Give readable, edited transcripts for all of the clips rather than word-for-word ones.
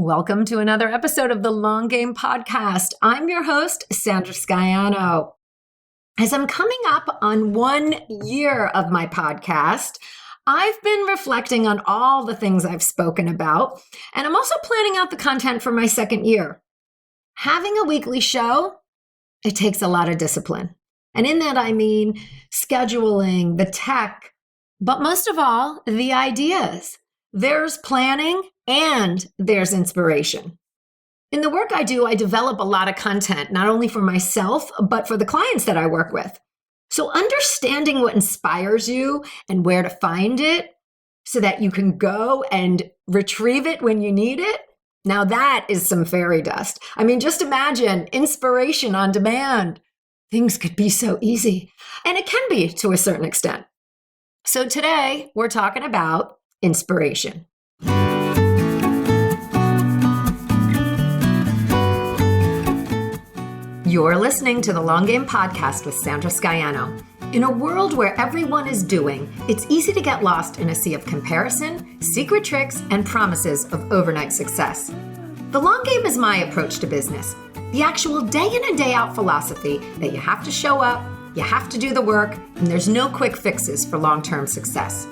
Welcome to another episode of the Long Game Podcast. I'm your host, Sandra. As I'm coming up on 1 year of my podcast, I've been reflecting on all the things I've spoken about, and I'm also planning out the content for my second year. Having a weekly show, it takes a lot of discipline. And in that, I mean scheduling, the tech, but most of all, the ideas. There's planning and there's inspiration. In the work I do, I develop a lot of content, not only for myself, but for the clients that I work with. So understanding what inspires you and where to find it so that you can go and retrieve it when you need it. Now that is some fairy dust. I mean, just imagine inspiration on demand. Things could be so easy, and it can be to a certain extent. So today we're talking about inspiration. You're listening to the Long Game Podcast with Sandra. In a world where everyone is doing, it's easy to get lost in a sea of comparison, secret tricks, and promises of overnight success. The long game is my approach to business, the actual day in and day out philosophy that you have to show up, you have to do the work, and there's no quick fixes for long-term success.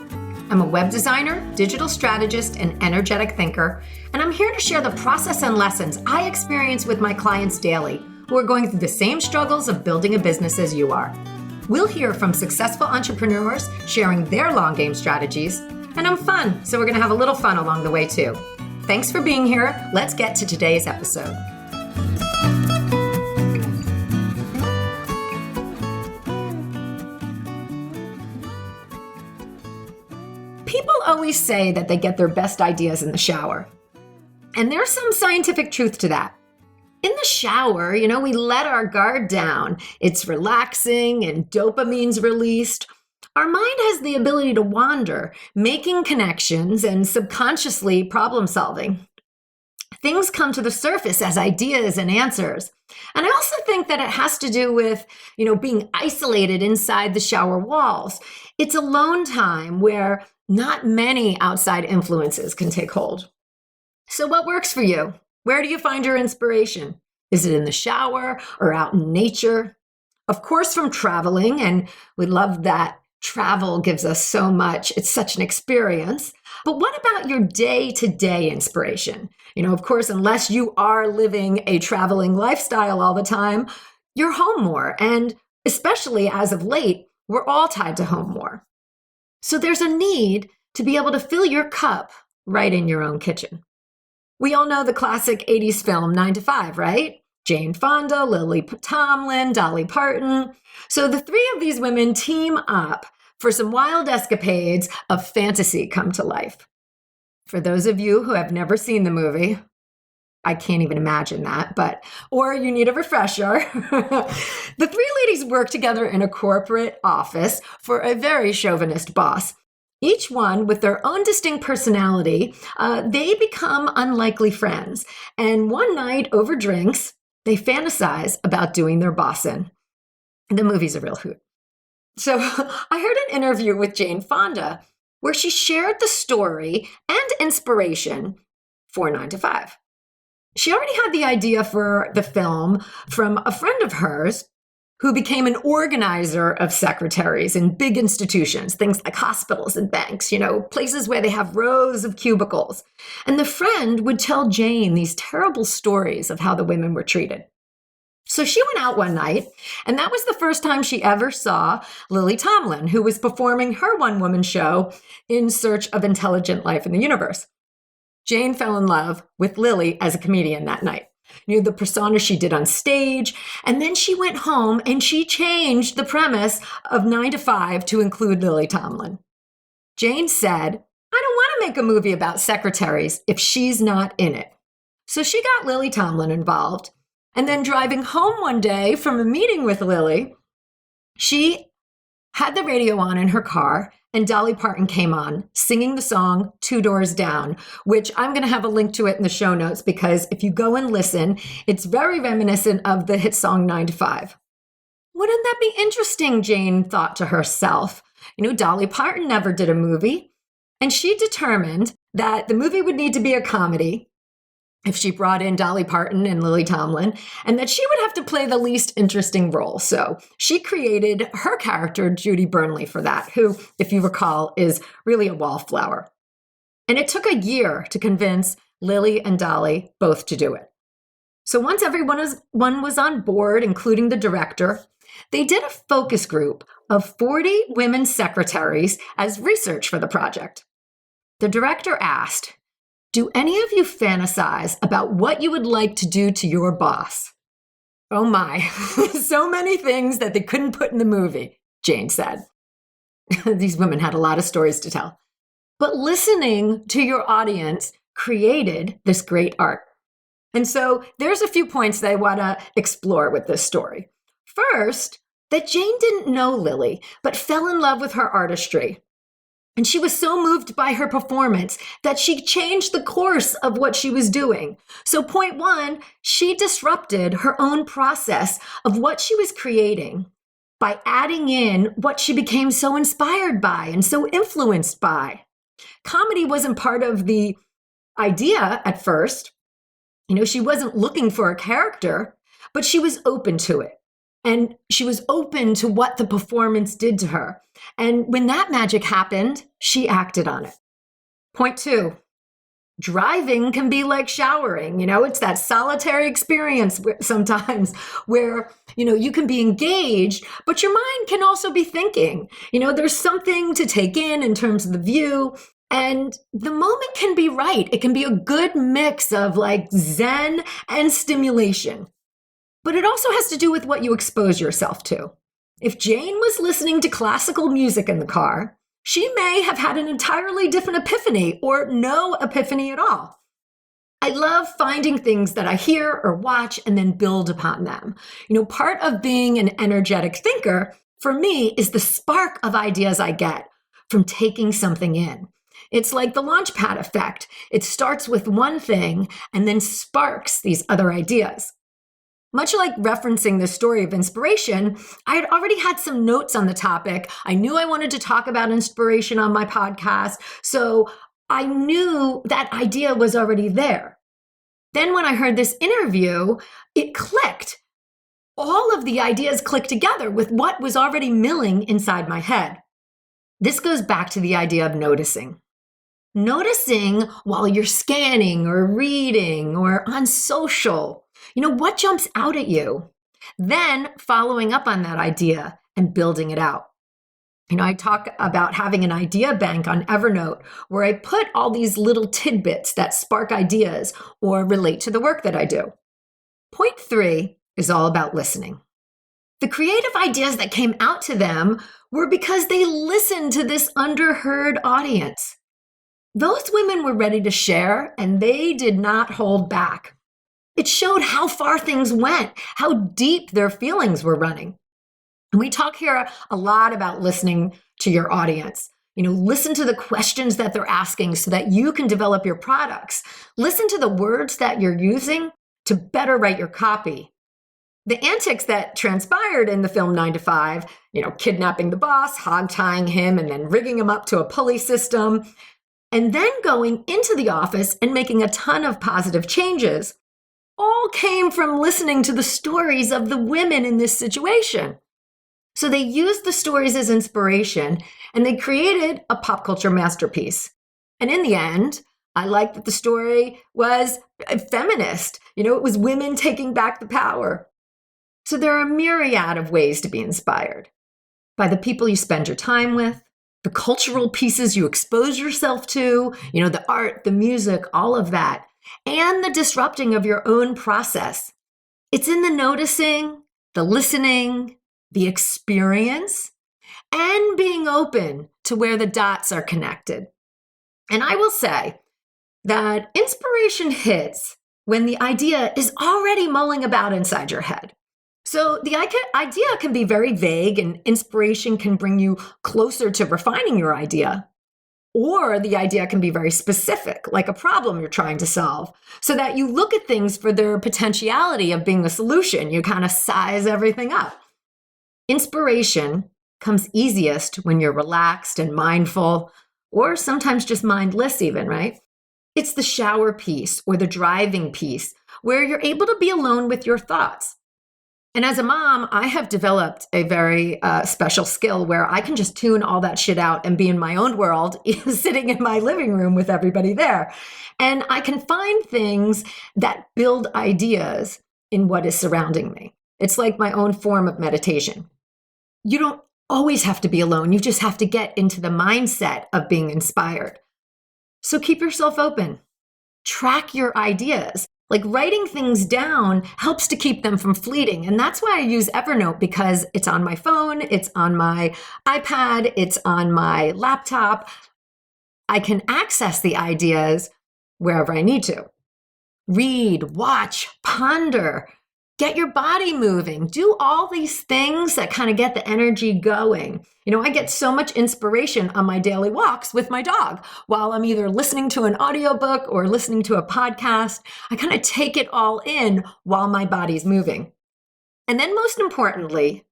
I'm a web designer, digital strategist, and energetic thinker, and I'm here to share the process and lessons I experience with my clients daily who are going through the same struggles of building a business as you are. We'll hear from successful entrepreneurs sharing their long game strategies, and I'm fun, so we're going to have a little fun along the way too. Thanks for being here. Let's get to today's episode. People always say that they get their best ideas in the shower. And there's some scientific truth to that. In the shower, we let our guard down. It's relaxing and dopamine's released. Our mind has the ability to wander, making connections and subconsciously problem solving. Things come to the surface as ideas and answers. And I also think that it has to do with, being isolated inside the shower walls. It's alone time where not many outside influences can take hold. So what works for you? Where do you find your inspiration? Is it in the shower or out in nature? Of course, from traveling, and we love that travel gives us so much. It's such an experience. But what about your day-to-day inspiration? Of course, unless you are living a traveling lifestyle all the time, you're home more. And especially as of late, we're all tied to home more. So there's a need to be able to fill your cup right in your own kitchen. We all know the classic 80s film 9 to 5, right? Jane Fonda, Lily Tomlin, Dolly Parton. So the three of these women team up for some wild escapades of fantasy come to life. For those of you who have never seen the movie, I can't even imagine that, or you need a refresher. The three ladies work together in a corporate office for a very chauvinist boss. Each one with their own distinct personality, they become unlikely friends. And one night over drinks, they fantasize about doing their boss in. The movie's a real hoot. So I heard an interview with Jane Fonda where she shared the story and inspiration for 9 to 5. She already had the idea for the film from a friend of hers who became an organizer of secretaries in big institutions, things like hospitals and banks, places where they have rows of cubicles. And the friend would tell Jane these terrible stories of how the women were treated. So she went out one night, and that was the first time she ever saw Lily Tomlin, who was performing her one-woman show in search of intelligent life in the universe. Jane fell in love with Lily as a comedian that night. The persona she did on stage, and then she went home and she changed the premise of 9 to 5 to include Lily Tomlin. Jane said, I don't want to make a movie about secretaries if she's not in it. So she got Lily Tomlin involved, and then driving home one day from a meeting with Lily, she had the radio on in her car, and Dolly Parton came on singing the song Two Doors Down, which I'm going to have a link to it in the show notes because if you go and listen, it's very reminiscent of the hit song 9 to 5. Wouldn't that be interesting, Jane thought to herself. Dolly Parton never did a movie, and she determined that the movie would need to be a comedy. if she brought in Dolly Parton and Lily Tomlin, and that she would have to play the least interesting role. So she created her character, Judy Burnley, for that, who, if you recall, is really a wallflower. And it took a year to convince Lily and Dolly both to do it. So once everyone was on board, including the director, they did a focus group of 40 women secretaries as research for the project. The director asked, "Do any of you fantasize about what you would like to do to your boss?" Oh my, so many things that they couldn't put in the movie, Jane said. These women had a lot of stories to tell. But listening to your audience created this great art. And so there's a few points that I want to explore with this story. First, that Jane didn't know Lily, but fell in love with her artistry. And she was so moved by her performance that she changed the course of what she was doing. So point one, she disrupted her own process of what she was creating by adding in what she became so inspired by and so influenced by. Comedy wasn't part of the idea at first. She wasn't looking for a character, but she was open to it. And she was open to what the performance did to her. And when that magic happened, she acted on it. Point two, driving can be like showering. It's that solitary experience sometimes where, you can be engaged, but your mind can also be thinking. There's something to take in terms of the view. And the moment can be right. It can be a good mix of like zen and stimulation. But it also has to do with what you expose yourself to. If Jane was listening to classical music in the car, she may have had an entirely different epiphany or no epiphany at all. I love finding things that I hear or watch and then build upon them. Part of being an energetic thinker for me is the spark of ideas I get from taking something in. It's like the launchpad effect. It starts with one thing and then sparks these other ideas. Much like referencing the story of inspiration, I had already had some notes on the topic. I knew I wanted to talk about inspiration on my podcast, so I knew that idea was already there. Then when I heard this interview, it clicked. All of the ideas clicked together with what was already milling inside my head. This goes back to the idea of noticing. Noticing while you're scanning or reading or on social. What jumps out at you? Then following up on that idea and building it out. I talk about having an idea bank on Evernote where I put all these little tidbits that spark ideas or relate to the work that I do. Point three is all about listening. The creative ideas that came out to them were because they listened to this underheard audience. Those women were ready to share and they did not hold back. It showed how far things went, how deep their feelings were running. And we talk here a lot about listening to your audience. Listen to the questions that they're asking so that you can develop your products. Listen to the words that you're using to better write your copy. The antics that transpired in the film 9 to 5, kidnapping the boss, hog-tying him, and then rigging him up to a pulley system, and then going into the office and making a ton of positive changes, all came from listening to the stories of the women in this situation. So they used the stories as inspiration and they created a pop culture masterpiece. And in the end, I liked that the story was feminist. It was women taking back the power. So there are a myriad of ways to be inspired by the people you spend your time with, the cultural pieces you expose yourself to, the art, the music, all of that. And the disrupting of your own process. It's in the noticing, the listening, the experience, and being open to where the dots are connected. And I will say that inspiration hits when the idea is already mulling about inside your head. So the idea can be very vague and inspiration can bring you closer to refining your idea. Or the idea can be very specific, like a problem you're trying to solve, so that you look at things for their potentiality of being a solution. You kind of size everything up. Inspiration comes easiest when you're relaxed and mindful, or sometimes just mindless even, right? It's the shower piece or the driving piece where you're able to be alone with your thoughts. And as a mom, I have developed a very special skill where I can just tune all that shit out and be in my own world, sitting in my living room with everybody there. And I can find things that build ideas in what is surrounding me. It's like my own form of meditation. You don't always have to be alone. You just have to get into the mindset of being inspired. So keep yourself open. Track your ideas. Like writing things down helps to keep them from fleeting. And that's why I use Evernote, because it's on my phone, it's on my iPad, it's on my laptop. I can access the ideas wherever I need to. Read, watch, ponder, get your body moving, do all these things that kind of get the energy going. I get so much inspiration on my daily walks with my dog while I'm either listening to an audiobook or listening to a podcast. I kind of take it all in while my body's moving. And then most importantly,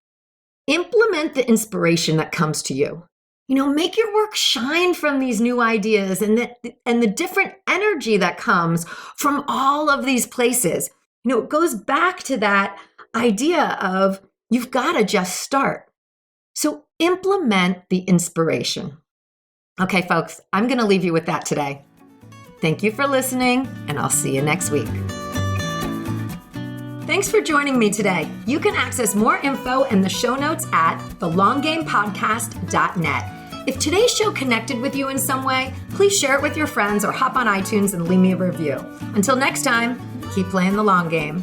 implement the inspiration that comes to you. Make your work shine from these new ideas and the different energy that comes from all of these places. It goes back to that idea of you've got to just start. So implement the inspiration. Okay, folks, I'm going to leave you with that today. Thank you for listening, and I'll see you next week. Thanks for joining me today. You can access more info in the show notes at thelonggamepodcast.net. If today's show connected with you in some way, please share it with your friends or hop on iTunes and leave me a review. Until next time, keep playing the long game.